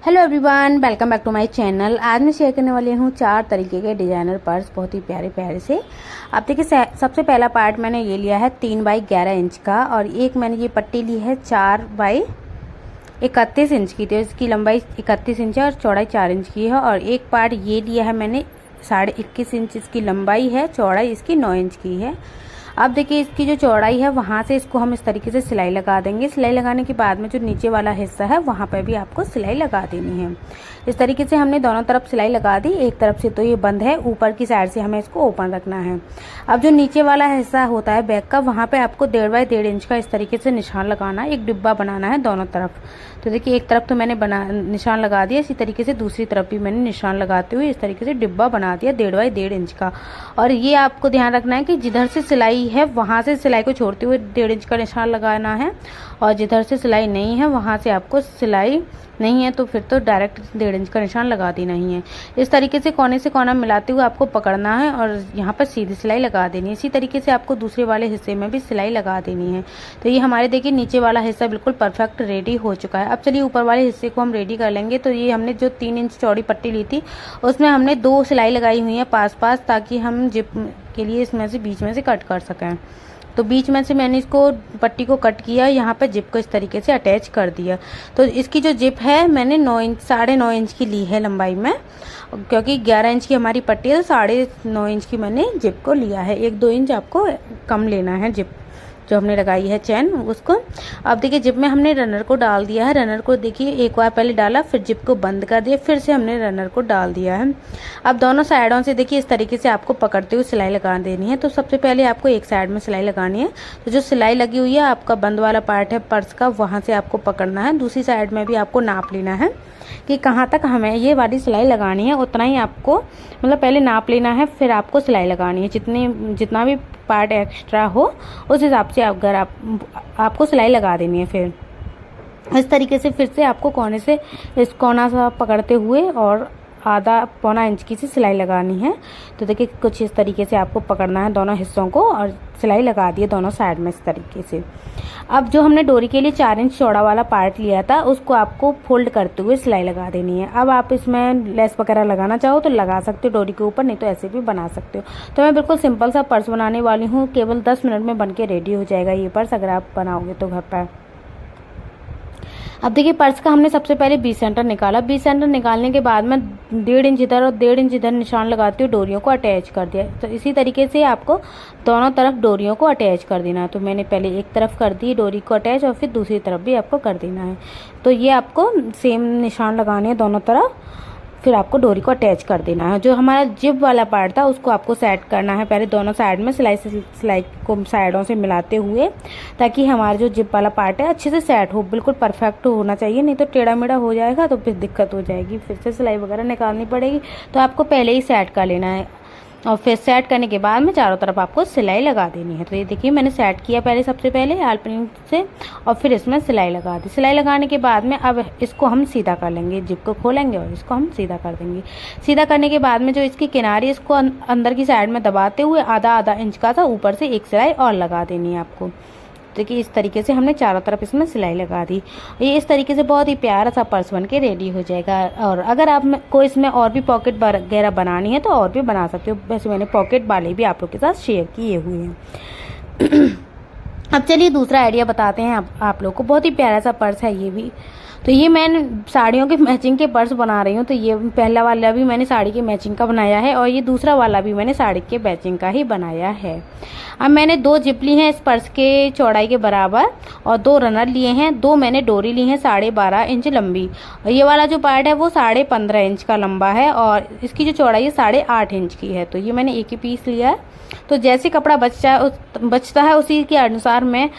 Hello everyone, welcome back to my channel. आज मैं share करने वाली हूँ 4 तरीके के डिजाइनर पर्स, बहुत ही प्यारे प्यारे से। आप देखिए, सबसे पहला पार्ट मैंने ये लिया है 3 बाई 11 इंच का, और एक मैंने ये पट्टी ली है 4 बाई 31 इंच की। तो इसकी लंबाई 31 इंच है और चौड़ाई 4 इंच की है। और एक पार्ट ये लिया है मैंने 21.5 इंच, इसकी लंबाई है, चौड़ाई इसकी 9 इंच की है। अब देखिए, इसकी जो चौड़ाई है वहाँ से इसको हम इस तरीके से सिलाई लगा देंगे। सिलाई लगाने के बाद में जो नीचे वाला हिस्सा है वहाँ पर भी आपको सिलाई लगा देनी है। इस तरीके से हमने दोनों तरफ सिलाई लगा दी। एक तरफ से तो ये बंद है, ऊपर की साइड से हमें इसको ओपन रखना है। अब जो नीचे वाला हिस्सा होता है बैक का, वहाँ पे आपको 1.5 बाई 1.5 इंच का इस तरीके से निशान लगाना है। एक डिब्बा बनाना है दोनों तरफ। तो देखिए, एक तरफ तो मैंने निशान लगा दिया, इसी तरीके से दूसरी तरफ भी मैंने निशान लगाते हुए इस तरीके से डिब्बा बना दिया 1.5 बाई 1.5 इंच का। और ये आपको ध्यान रखना है कि जिधर से सिलाई है वहाँ से सिलाई को छोड़ते हुए 1.5 इंच का निशान लगाना है, और जिधर से सिलाई नहीं है वहाँ से आपको सिलाई नहीं है तो फिर तो डायरेक्ट 1.5 इंच का निशान लगा देना ही है। इस तरीके से कोने से कोना मिलाते हुए आपको पकड़ना है और यहाँ पर सीधी सिलाई लगा देनी है। इसी तरीके से आपको दूसरे वाले हिस्से में भी सिलाई लगा देनी है। तो ये हमारे देखिए नीचे वाला हिस्सा बिल्कुल परफेक्ट रेडी हो चुका है। अब चलिए ऊपर वाले हिस्से को हम रेडी कर लेंगे। तो ये हमने जो 3 इंच चौड़ी पट्टी ली थी उसमें हमने 2 सिलाई लगाई हुई है पास पास, ताकि हम जिप के लिए इसमें से बीच में से कट कर सकें। तो बीच में से मैंने इसको पट्टी को कट किया, यहाँ पे जिप को इस तरीके से अटैच कर दिया। तो इसकी जो जिप है मैंने 9 इंच 9.5 इंच की ली है लंबाई में, क्योंकि 11 इंच की हमारी पट्टी है तो 9.5 इंच की मैंने जिप को लिया है। 1-2 इंच आपको कम लेना है जिप जो हमने लगाई है चैन उसको। अब देखिए, जिप में हमने रनर को डाल दिया है। रनर को देखिए एक बार पहले डाला, फिर जिप को बंद कर दिया, फिर से हमने रनर को डाल दिया है। अब दोनों साइडों से देखिए इस तरीके से आपको पकड़ते हुए सिलाई लगा देनी है। तो सबसे पहले आपको एक साइड में सिलाई लगानी है। तो जो सिलाई लगी हुई है आपका बंद वाला पार्ट है पर्स का, वहाँ से आपको पकड़ना है। दूसरी साइड में भी आपको नाप लेना है कि कहाँ तक हमें ये वाली सिलाई लगानी है। उतना ही आपको मतलब पहले नाप लेना है, फिर आपको सिलाई लगानी है। जितना भी पार्ट एक्स्ट्रा हो उस हिसाब से अगर आपको सिलाई लगा देनी है। फिर इस तरीके से फिर से आपको कोने से इस कोना सा पकड़ते हुए और आधा पौना इंच की सी सिलाई लगानी है। तो देखिए कुछ इस तरीके से आपको पकड़ना है दोनों हिस्सों को, और सिलाई लगा दी है दोनों साइड में इस तरीके से। अब जो हमने डोरी के लिए 4 इंच चौड़ा वाला पार्ट लिया था उसको आपको फोल्ड करते हुए सिलाई लगा देनी है। अब आप इसमें लेस वगैरह लगाना चाहो तो लगा सकते हो डोरी के ऊपर, नहीं तो ऐसे भी बना सकते हो। तो मैं बिल्कुल सिंपल सा पर्स बनाने वाली हूँ। केवल 10 मिनट में बन के रेडी हो जाएगा ये पर्स, अगर आप बनाओगे तो घर पर। अब देखिए, पर्स का हमने सबसे पहले बीच सेंटर निकाला। बीच सेंटर निकालने के बाद में 1.5 इंच इधर और 1.5 इंच इधर निशान लगाते हुए डोरियों को अटैच कर दिया। तो इसी तरीके से आपको दोनों तरफ डोरियों को अटैच कर देना है। तो मैंने पहले एक तरफ कर दी डोरी को अटैच, और फिर दूसरी तरफ भी आपको कर देना है। तो ये आपको सेम निशान लगाने हैं दोनों तरफ, फिर आपको डोरी को अटैच कर देना है। जो हमारा जिप वाला पार्ट था उसको आपको सेट करना है पहले दोनों साइड में सिलाई को साइडों से मिलाते हुए, ताकि हमारा जो जिप वाला पार्ट है अच्छे से सेट हो, बिल्कुल परफेक्ट होना चाहिए। नहीं तो टेढ़ा मेढ़ा हो जाएगा तो फिर दिक्कत हो जाएगी, फिर से सिलाई वगैरह निकालनी पड़ेगी। तो आपको पहले ही सेट कर लेना है, और फिर सेट करने के बाद में चारों तरफ आपको सिलाई लगा देनी है। तो ये देखिए, मैंने सेट किया पहले सबसे पहले आलपिन से, और फिर इसमें सिलाई लगा दी। सिलाई लगाने के बाद में अब इसको हम सीधा कर लेंगे, जिप को खोलेंगे और इसको हम सीधा कर देंगे। सीधा करने के बाद में जो इसकी किनारी इसको अंदर की साइड में दबाते हुए आधा इंच का था ऊपर से एक सिलाई और लगा देनी है आपको। देखिए इस तरीके से हमने चारों तरफ इसमें सिलाई लगा दी। ये इस तरीके से बहुत ही प्यारा सा पर्स बन के रेडी हो जाएगा। और अगर आप को इसमें और भी पॉकेट वगैरह बनानी है तो और भी बना सकते हो। वैसे मैंने पॉकेट वाले भी आप लोग के साथ शेयर किए हुए हैं। अब चलिए दूसरा आइडिया बताते हैं आप लोग को। बहुत ही प्यारा सा पर्स है ये भी। तो ये मैं साड़ियों के मैचिंग के पर्स बना रही हूँ। तो ये पहला वाला भी मैंने साड़ी के मैचिंग का बनाया है, और ये दूसरा वाला भी मैंने साड़ी के मैचिंग का ही बनाया है। अब मैंने 2 जिप ली हैं इस पर्स के चौड़ाई के बराबर, और 2 रनर लिए हैं। 2 मैंने डोरी ली हैं 12.5 इंच लंबी। और ये वाला जो पार्ट है वो 15.5 इंच का लंबा है, और इसकी जो चौड़ाई है 8.5 इंच की है। तो ये मैंने एक ही पीस लिया है। तो जैसे कपड़ा बचता है उसी के अनुसार मैं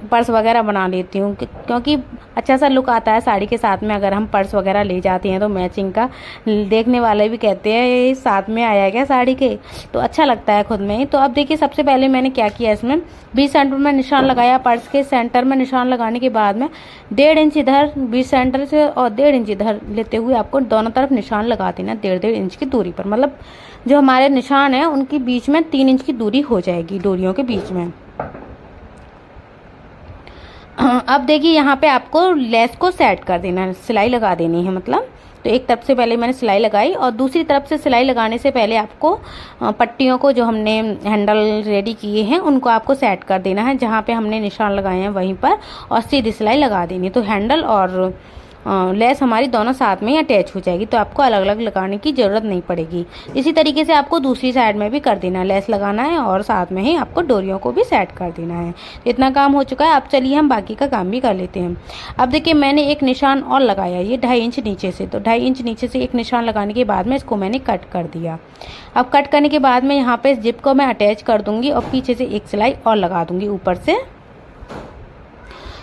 पर्स वगैरह बना लेती हूँ, क्योंकि अच्छा सा लुक आता है साड़ी के साथ में। अगर हम पर्स वगैरह ले जाते हैं तो मैचिंग का, देखने वाले भी कहते हैं ये साथ में आया क्या साड़ी के, तो अच्छा लगता है खुद में ही। तो अब देखिए, सबसे पहले मैंने क्या किया, इसमें बीच सेंटर में निशान लगाया। पर्स के सेंटर में निशान लगाने के बाद में 1.5 इंच इधर बीच सेंटर से और 1.5 इंच इधर लेते हुए आपको दोनों तरफ निशान लगा देना 1.5 इंच की दूरी पर। मतलब जो हमारे निशान है उनके बीच में 3 इंच की दूरी हो जाएगी डोरियों के बीच में। अब देखिए यहाँ पे आपको लेस को सेट कर देना है, सिलाई लगा देनी है मतलब। तो एक तरफ से पहले मैंने सिलाई लगाई और दूसरी तरफ से सिलाई लगाने से पहले आपको पट्टियों को जो हमने हैंडल रेडी किए हैं उनको आपको सेट कर देना है, जहाँ पे हमने निशान लगाए हैं वहीं पर, और सीधी सिलाई लगा देनी है। तो हैंडल और लेस हमारी दोनों साथ में ही अटैच हो जाएगी, तो आपको अलग अलग लगाने की ज़रूरत नहीं पड़ेगी। इसी तरीके से आपको दूसरी साइड में भी कर देना है, लेस लगाना है और साथ में ही आपको डोरियों को भी सेट कर देना है। तो इतना काम हो चुका है। अब चलिए हम बाकी का काम भी कर लेते हैं। अब देखिए मैंने एक निशान और लगाया, ये 2.5 इंच नीचे से। तो 2.5 इंच नीचे से एक निशान लगाने के बाद में इसको मैंने कट कर दिया। अब कट करने के बाद में यहाँ पर जिप को मैं अटैच कर दूँगी और पीछे से एक सिलाई और लगा दूँगी ऊपर से।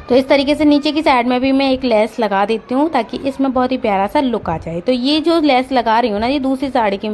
तो इस तरीके से नीचे की साइड में भी मैं एक लेस लगा देती हूँ ताकि इसमें बहुत ही प्यारा सा लुक आ जाए। तो ये जो लेस लगा रही हूँ ना, ये दूसरी साड़ी की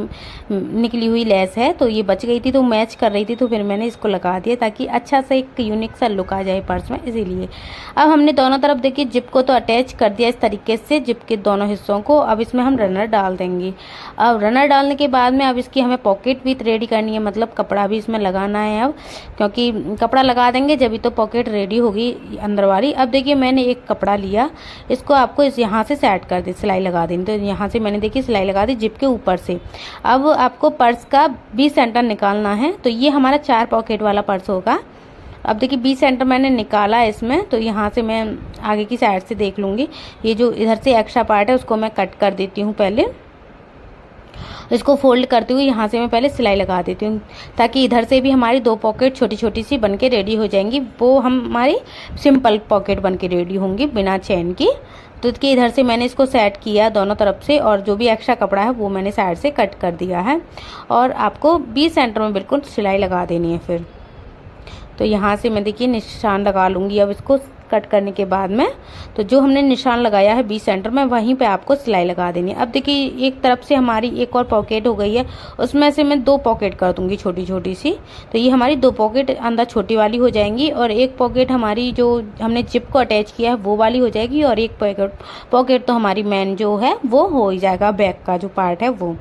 निकली हुई लेस है, तो ये बच गई थी तो मैच कर रही थी, तो फिर मैंने इसको लगा दिया ताकि अच्छा सा एक यूनिक सा लुक आ जाए पर्स में, इसीलिए। अब हमने दोनों तरफ देखिए जिप को तो अटैच कर दिया इस तरीके से, जिप के दोनों हिस्सों को। अब इसमें हम रनर डाल देंगे। अब रनर डालने के बाद में अब इसकी हमें पॉकेट भी रेडी करनी है, मतलब कपड़ा भी इसमें लगाना है अब, क्योंकि कपड़ा लगा देंगे जब तो पॉकेट रेडी होगी अंदर वाली। अब देखिए मैंने एक कपड़ा लिया, इसको आपको इस यहाँ से सेट कर दे, सिलाई लगा देनी। तो यहाँ से मैंने देखिए सिलाई लगा दी जिप के ऊपर से। अब आपको पर्स का 20 सेंटर निकालना है। तो ये हमारा 4 पॉकेट वाला पर्स होगा। अब देखिए 20 सेंटर मैंने निकाला है इसमें। तो यहाँ से मैं आगे की साइड से देख लूँगी, ये जो इधर से एक्स्ट्रा पार्ट है उसको मैं कट कर देती हूँ पहले। इसको फोल्ड करते हुए यहाँ से मैं पहले सिलाई लगा देती हूँ, ताकि इधर से भी हमारी 2 पॉकेट छोटी छोटी सी बन के रेडी हो जाएंगी। वो हमारी सिंपल पॉकेट बन के रेडी होंगी बिना चेन की। तो इसके इधर से मैंने इसको सेट किया दोनों तरफ से, और जो भी एक्स्ट्रा कपड़ा है वो मैंने साइड से कट कर दिया है। और आपको 20 सेंटर में बिल्कुल सिलाई लगा देनी है फिर। तो यहाँ से मैं देखिए निशान लगा लूँगी अब इसको कट करने के बाद में। तो जो हमने निशान लगाया है 20 सेंटर में, वहीं पे आपको सिलाई लगा देनी है। अब देखिए एक तरफ से हमारी एक और पॉकेट हो गई है, उसमें से मैं 2 पॉकेट कर दूंगी छोटी छोटी सी। तो ये हमारी 2 पॉकेट अंदर छोटी वाली हो जाएंगी, और एक पॉकेट हमारी जो हमने जिप को अटैच किया है वो वाली हो जाएगी, और एक पॉकेट तो हमारी मेन जो है वो हो ही जाएगा, बैक का जो पार्ट है वो।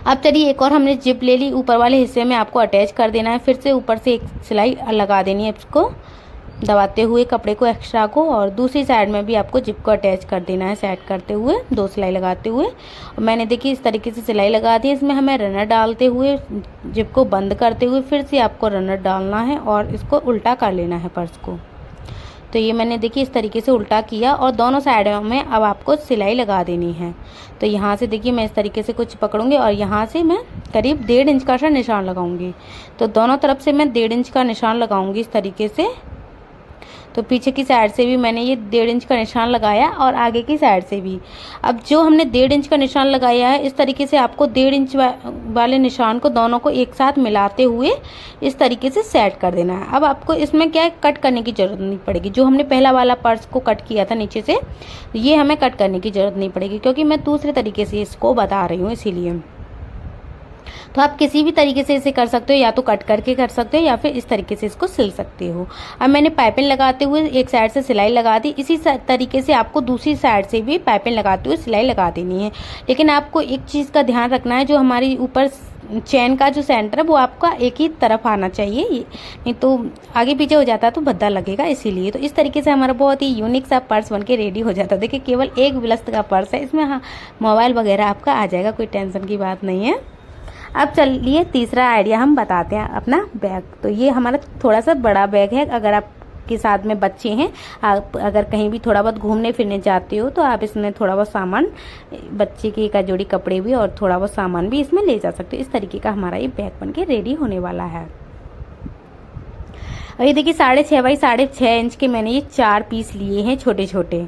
अब चलिए एक और हमने जिप ले ली, ऊपर वाले हिस्से में आपको अटैच कर देना है। फिर से ऊपर से एक सिलाई लगा देनी है इसको दबाते हुए कपड़े को एक्स्ट्रा को, और दूसरी साइड में भी आपको जिप को अटैच कर देना है सेट करते हुए 2 सिलाई लगाते हुए। और मैंने देखिए इस तरीके से सिलाई लगा दी। इसमें हमें रनर डालते हुए जिप को बंद करते हुए फिर से आपको रनर डालना है और इसको उल्टा कर लेना है पर्स को। तो ये मैंने देखिए इस तरीके से उल्टा किया, और दोनों साइडों में अब आपको सिलाई लगा देनी है। तो यहाँ से देखिए मैं इस तरीके से कुछ पकड़ूंगी और यहाँ से मैं करीब 1.5 इंच का निशान लगाऊंगी। तो दोनों तरफ से मैं 1.5 इंच का निशान लगाऊंगी इस तरीके से। तो पीछे की साइड से भी मैंने ये 1.5 इंच का निशान लगाया, और आगे की साइड से भी। अब जो हमने 1.5 इंच का निशान लगाया है, इस तरीके से आपको 1.5 इंच वाले निशान को दोनों को एक साथ मिलाते हुए इस तरीके से सेट कर देना है। अब आपको इसमें क्या है, कट करने की जरूरत नहीं पड़ेगी। जो हमने पहला वाला पर्स को कट किया था नीचे से, ये हमें कट करने की जरूरत नहीं पड़ेगी, क्योंकि मैं दूसरे तरीके से इसको बता रही हूँ इसीलिए। तो आप किसी भी तरीके से इसे कर सकते हो, या तो कट करके कर सकते हो या फिर इस तरीके से इसको सिल सकते हो। अब मैंने पाइपिंग लगाते हुए एक साइड से सिलाई लगा दी, इसी तरीके से आपको दूसरी साइड से भी पाइपिंग लगाते हुए सिलाई लगा देनी है। लेकिन आपको एक चीज़ का ध्यान रखना है, जो हमारी ऊपर चेन का जो सेंटर है वो आपका एक ही तरफ आना चाहिए, नहीं तो आगे पीछे हो जाता है तो भद्दा लगेगा, इसीलिए। तो इस तरीके से हमारा बहुत ही यूनिक सा पर्स बनके रेडी हो जाता है। देखिए केवल एक बिलस्त का पर्स है, इसमें हाँ मोबाइल वगैरह आपका आ जाएगा, कोई टेंशन की बात नहीं है। अब चलिए तीसरा आइडिया हम बताते हैं, अपना बैग। तो ये हमारा थोड़ा सा बड़ा बैग है। अगर आपके साथ में बच्चे हैं, आप अगर कहीं भी थोड़ा बहुत घूमने फिरने जाते हो, तो आप इसमें थोड़ा बहुत सामान, बच्चे की एक जोड़ी कपड़े भी और थोड़ा बहुत सामान भी इसमें ले जा सकते हो। इस तरीके का हमारा ये बैग बनके रेडी होने वाला है। और ये देखिए 6.5 बाई 6.5 इंच के मैंने ये 4 पीस लिए हैं छोटे छोटे,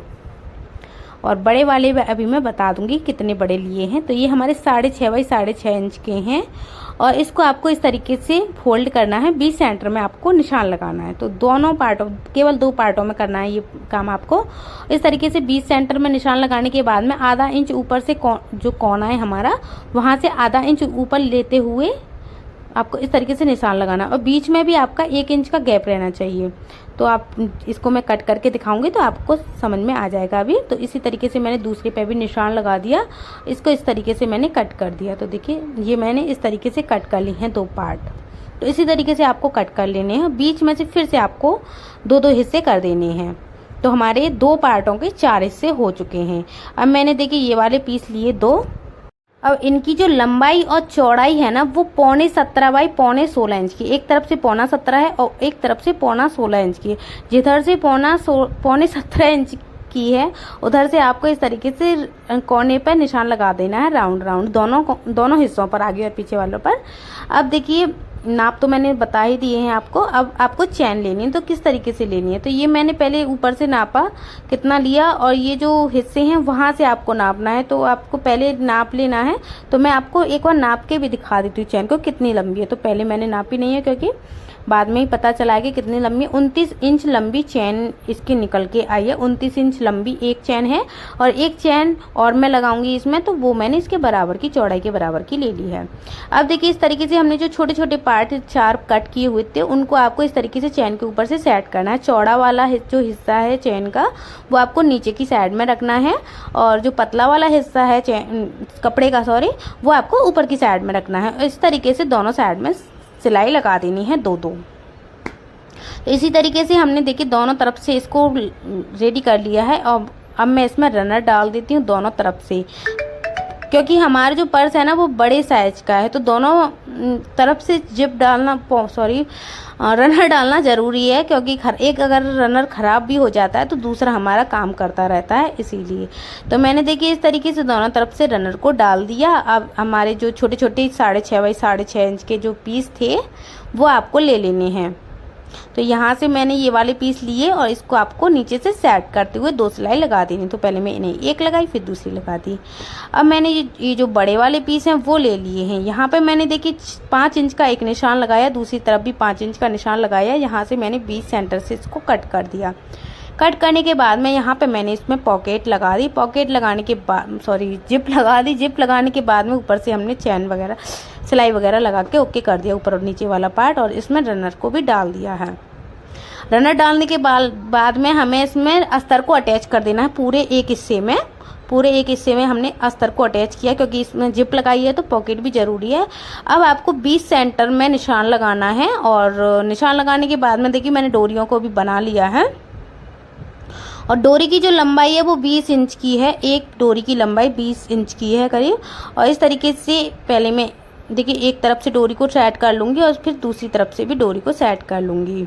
और बड़े वाले अभी मैं बता दूंगी कितने बड़े लिए हैं। तो ये हमारे 6.5 बाई 6.5 इंच के हैं, और इसको आपको इस तरीके से फोल्ड करना है। 20 सेंटर में आपको निशान लगाना है। तो दोनों पार्टों, केवल 2 पार्टों में करना है ये काम आपको। इस तरीके से 20 सेंटर में निशान लगाने के बाद में आधा इंच ऊपर से जो कोना है हमारा, वहां से आधा इंच ऊपर लेते हुए आपको इस तरीके से निशान लगाना, और बीच में भी आपका 1 इंच का गैप रहना चाहिए। तो आप इसको मैं कट करके दिखाऊंगी तो आपको समझ में आ जाएगा अभी। तो इसी तरीके से मैंने दूसरे पे भी निशान लगा दिया, इसको इस तरीके से मैंने कट कर दिया। तो देखिए ये मैंने इस तरीके से कट कर ली हैं 2 पार्ट। तो इसी तरीके से आपको कट कर लेने हैं। बीच में से फिर से आपको 2-2 हिस्से कर देने हैं। तो हमारे 2 पार्टों के 4 हिस्से हो चुके हैं। अब मैंने देखिए ये वाले पीस लिए 2। अब इनकी जो लंबाई और चौड़ाई है ना वो 17.25 बाई 16.5 की, एक तरफ से 17.25 है और एक तरफ से 16.25 इंच की है। जिधर से 17.25 इंच की है उधर से आपको इस तरीके से कोने पर निशान लगा देना है, राउंड राउंड दोनों हिस्सों पर, आगे और पीछे वालों पर। अब देखिए नाप तो मैंने बता ही दिए हैं आपको। अब आपको चैन लेनी है, तो किस तरीके से लेनी है, तो ये मैंने पहले ऊपर से नापा कितना लिया और ये जो हिस्से हैं वहां से आपको नापना है। तो आपको पहले नाप लेना है। तो मैं आपको एक बार नाप के भी दिखा देती हूँ चैन को कितनी लंबी है। तो पहले मैंने नापी नहीं है क्योंकि बाद में ही पता चला कि कितनी लंबी। 29 इंच लंबी चैन इसकी निकल के आई है। 29 इंच लंबी एक चैन है और एक चैन और मैं लगाऊंगी इसमें, तो वो मैंने इसके बराबर की, चौड़ाई के बराबर की ले ली है। अब देखिए इस तरीके से हमने जो छोटे छोटे पार्ट 4 कट किए हुए थे उनको आपको इस तरीके से चैन के ऊपर से सेट करना है। चौड़ा वाला जो हिस्सा है चैन का वो आपको नीचे की साइड में रखना है और जो पतला वाला हिस्सा है कपड़े का वो आपको ऊपर की साइड में रखना है। इस तरीके से दोनों साइड में सिलाई लगा देनी है 2-2। तो इसी तरीके से हमने देखिए दोनों तरफ से इसको रेडी कर लिया है। और अब मैं इसमें रनर डाल देती हूँ दोनों तरफ से, क्योंकि हमारा जो पर्स है ना वो बड़े साइज का है। तो दोनों तरफ से जिप डालना रनर डालना जरूरी है, क्योंकि एक अगर रनर खराब भी हो जाता है तो दूसरा हमारा काम करता रहता है, इसीलिए। तो मैंने देखिए इस तरीके से दोनों तरफ से रनर को डाल दिया। अब हमारे जो छोटे छोटे 6.5 बाई 6.5 इंच के जो पीस थे वो आपको ले लेने हैं। तो यहाँ से मैंने ये वाले पीस लिए और इसको आपको नीचे से सेट करते हुए 2 सिलाई लगा देनी। तो पहले मैंने एक लगाई फिर दूसरी लगा दी। अब मैंने ये जो बड़े वाले पीस हैं वो ले लिए हैं। यहाँ पे मैंने देखिए 5 इंच का एक निशान लगाया, दूसरी तरफ भी 5 इंच का निशान लगाया। यहाँ से मैंने 20 सेंटर से इसको कट कर दिया। कट करने के बाद में यहाँ पे मैंने इसमें पॉकेट लगा दी। पॉकेट लगाने के बाद जिप लगा दी। जिप लगाने के बाद में ऊपर से हमने चैन वगैरह सिलाई वगैरह लगा के ओके कर दिया ऊपर और नीचे वाला पार्ट, और इसमें रनर को भी डाल दिया है। रनर डालने के बाद में हमें इसमें अस्तर को अटैच कर देना है पूरे एक हिस्से में हमने अस्तर को अटैच किया, क्योंकि इसमें जिप लगाई है तो पॉकेट भी जरूरी है। अब आपको 20 सेंटर में निशान लगाना है और निशान लगाने के बाद में देखिए मैंने डोरियों को भी बना लिया है और डोरी की जो लंबाई है वो 20 इंच की है। एक डोरी की लंबाई 20 इंच की है करीब। और इस तरीके से पहले मैं देखिए एक तरफ से डोरी को सेट कर लूँगी और फिर दूसरी तरफ से भी डोरी को सेट कर लूँगी।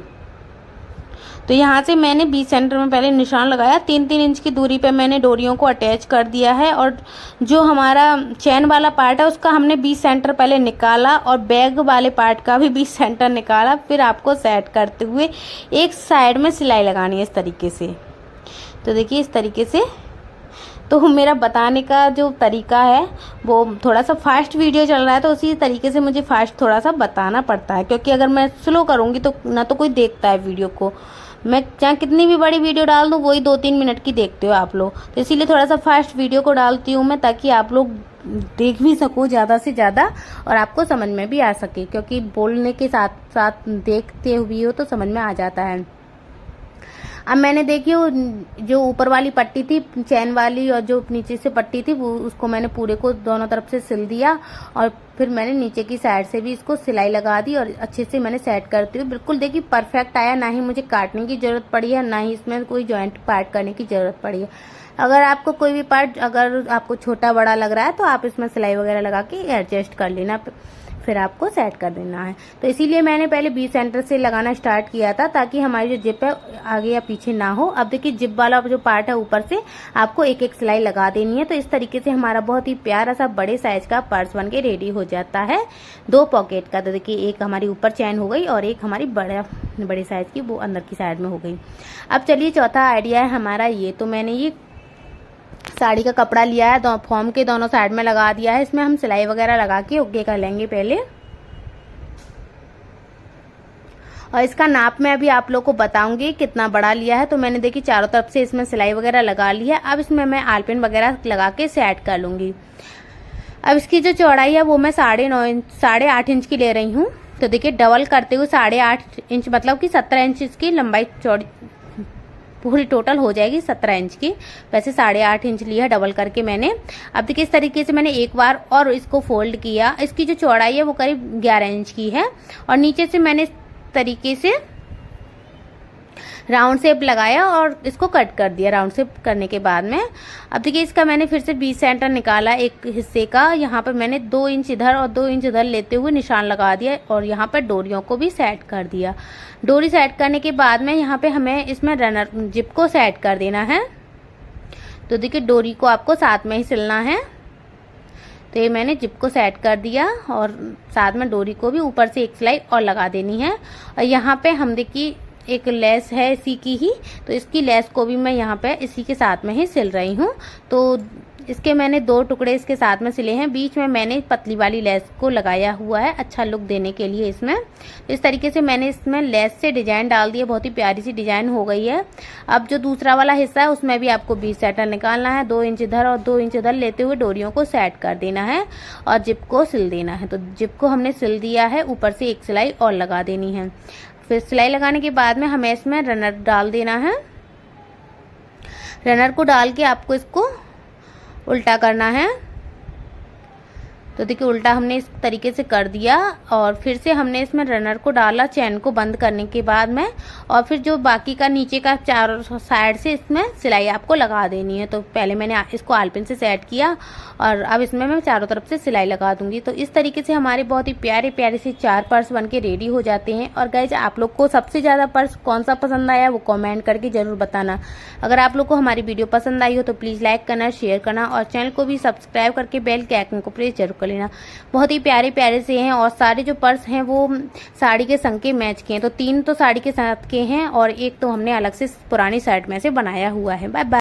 तो यहाँ से मैंने 20 सेंटर में पहले निशान लगाया। 3-3 इंच की दूरी पे मैंने डोरियों को अटैच कर दिया है और जो हमारा चैन वाला पार्ट है उसका हमने 20 सेंटर पहले निकाला और बैग वाले पार्ट का भी 20 सेंटर निकाला। फिर आपको सेट करते हुए एक साइड में सिलाई लगानी है इस तरीके से। तो देखिए इस तरीके से। तो मेरा बताने का जो तरीका है वो थोड़ा सा फास्ट वीडियो चल रहा है, तो उसी तरीके से मुझे फास्ट थोड़ा सा बताना पड़ता है, क्योंकि अगर मैं स्लो करूँगी तो ना तो कोई देखता है वीडियो को। मैं चाहे कितनी भी बड़ी वीडियो डाल दूँ वही 2-3 मिनट की देखते हो आप लोग, तो इसीलिए थोड़ा सा फास्ट वीडियो को डालती हूँ मैं, ताकि आप लोग देख भी सको ज़्यादा से ज़्यादा और आपको समझ में भी आ सके, क्योंकि बोलने के साथ साथ देखते हुए हो तो समझ में आ जाता है। अब मैंने देखिए जो ऊपर वाली पट्टी थी चैन वाली और जो नीचे से पट्टी थी वो उसको मैंने पूरे को दोनों तरफ से सिल दिया और फिर मैंने नीचे की साइड से भी इसको सिलाई लगा दी और अच्छे से मैंने सेट करती हूँ। बिल्कुल देखिए परफेक्ट आया, ना ही मुझे काटने की जरूरत पड़ी है, ना ही इसमें कोई जॉइंट पार्ट करने की जरूरत पड़ी है। अगर आपको कोई भी पार्ट अगर आपको छोटा बड़ा लग रहा है तो आप इसमें सिलाई वगैरह लगा के एडजस्ट कर लेना, फिर आपको सेट कर देना है। तो इसीलिए मैंने पहले 20 सेंटर से लगाना स्टार्ट किया था, ताकि हमारी जो जिप है आगे या पीछे ना हो। अब देखिए जिप वाला जो पार्ट है ऊपर से आपको एक एक सिलाई लगा देनी है। तो इस तरीके से हमारा बहुत ही प्यारा सा बड़े साइज का पर्स बन के रेडी हो जाता है 2 पॉकेट का। तो देखिए एक हमारी ऊपर चैन हो गई और एक हमारी बड़े साइज की वो अंदर की साइड में हो गई। अब चलिए चौथा आइडिया है हमारा ये। तो मैंने ये साड़ी का कपड़ा लिया है, फॉर्म के दोनों साइड में लगा दिया है। इसमें हम सिलाई वगैरह लगा के ओके कर लेंगे पहले, और इसका नाप मैं अभी आप लोग को बताऊंगी कितना बड़ा लिया है। तो मैंने देखी चारों तरफ से इसमें सिलाई वगैरह लगा ली है। अब इसमें मैं आलपिन वगैरह लगा के सेट कर लूंगी। अब इसकी जो चौड़ाई है वो मैं 8.5 इंच की ले रही हूँ। तो देखिए डबल करते हुए 8.5 इंच मतलब कि 17 इंच इसकी लंबाई पूरी टोटल हो जाएगी 17 इंच की। वैसे 8.5 इंच लिया है डबल करके मैंने। अब देखिए इस तरीके से मैंने एक बार और इसको फोल्ड किया। इसकी जो चौड़ाई है वो करीब 11 इंच की है और नीचे से मैंने इस तरीके से राउंड शेप लगाया और इसको कट कर दिया। राउंड शेप करने के बाद में अब देखिए इसका मैंने फिर से 20 सेंटर निकाला एक हिस्से का। यहाँ पर मैंने 2 इंच इधर और 2 इंच इधर लेते हुए निशान लगा दिया और यहाँ पर डोरियों को भी सेट कर दिया। डोरी सेट करने के बाद में यहाँ पे हमें इसमें रनर जिप को सेट कर देना है। तो देखिए डोरी को आपको साथ में ही सिलना है। तो ये मैंने जिप को सेट कर दिया और साथ में डोरी को भी ऊपर से एक सिलाई और लगा देनी है। और यहाँ पे हम देखिए एक लेस है इसी की ही, तो इसकी लेस को भी मैं यहाँ पे इसी के साथ में ही सिल रही हूँ। तो इसके मैंने 2 टुकड़े इसके साथ में सिले हैं। बीच में मैंने पतली वाली लेस को लगाया हुआ है अच्छा लुक देने के लिए इसमें। इस तरीके से मैंने इसमें लेस से डिजाइन डाल दिया। बहुत ही प्यारी सी डिजाइन हो गई है। अब जो दूसरा वाला हिस्सा है उसमें भी आपको 20 सेंटर निकालना है। 2 इंच इधर और 2 इंच इधर लेते हुए डोरियों को सेट कर देना है और जिप को सिल देना है। तो जिप को हमने सिल दिया है, ऊपर से एक सिलाई और लगा देनी है। फिर सिलाई लगाने के बाद में हमें इसमें रनर डाल देना है। रनर को डाल के आपको इसको उल्टा करना है। तो देखिए उल्टा हमने इस तरीके से कर दिया और फिर से हमने इसमें रनर को डाला चैन को बंद करने के बाद में और फिर जो बाकी का नीचे का चारों साइड से इसमें सिलाई आपको लगा देनी है। तो पहले मैंने इसको आलपिन से सेट किया और अब इसमें मैं चारों तरफ से सिलाई लगा दूंगी। तो इस तरीके से हमारे बहुत ही प्यारे प्यारे से 4 पर्स बन के रेडी हो जाते हैं। और गाइज आप लोग को सबसे ज़्यादा पर्स कौन सा पसंद आया वो कॉमेंट करके ज़रूर बताना। अगर आप लोग को हमारी वीडियो पसंद आई हो तो प्लीज़ लाइक करना, शेयर करना और चैनल को भी सब्सक्राइब करके बेल के आइकन को प्रेस जरूर कर लेना। बहुत ही प्यारे प्यारे से हैं और सारे जो पर्स हैं वो साड़ी के संग के मैच के हैं। तो 3 तो साड़ी के साथ के हैं और एक तो हमने अलग से पुरानी शर्ट में से बनाया हुआ है। Bye bye.